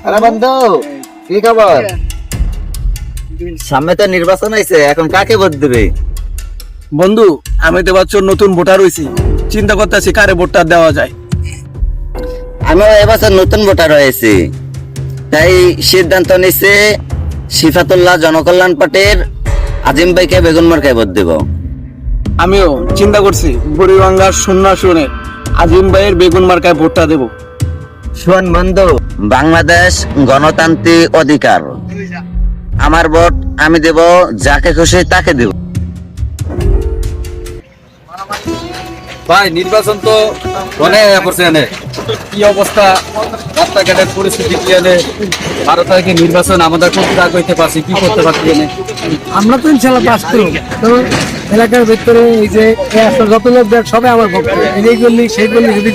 আরে বন্ধু, কি খবর? সামনে তো নির্বাচন হয়েছে, এখন কাকে ভোট দিবে? বন্ধু, আমি তো এবছর নতুন ভোটার হয়েছি, চিন্তা করতেছি কারে ভোটটা দেওয়া যায়। আমিও এবছর নতুন ভোটার হয়েছি, তাই সিদ্ধান্ত নিচ্ছে সিফাতুল্লাহ জনকল্যাণ পার্টির আজিম ভাইকে বেগুন মার্কায় ভোট দেব। আমিও চিন্তা করছি বুড়িগঙ্গার শূন্য আসনে আজিম ভাইয়ের বেগুন মার্কায় ভোটটা দেব। শোন বন্ধু, বাংলাদেশ গণতান্ত্রিক অধিকার, আমার ভোট আমি দেব, যাকে খুশি তাকে দেব। ভাই নির্বাচন তো অনেক পড়ছে এনে, কি অবস্থা রাস্তাঘাটের পরিস্থিতি কি এনে, 12 তারিখে নির্বাচন, আমাদের কোন কাজ করতে পারছি, কি করতে পারছি এনে? আমরা তো ইনশাল্লাহ পাস করব। তো এলাকার ভিতরে এই যে যত লোক দেখ সবাই আমার ভক্ত, এই করলি সেই করলি যদি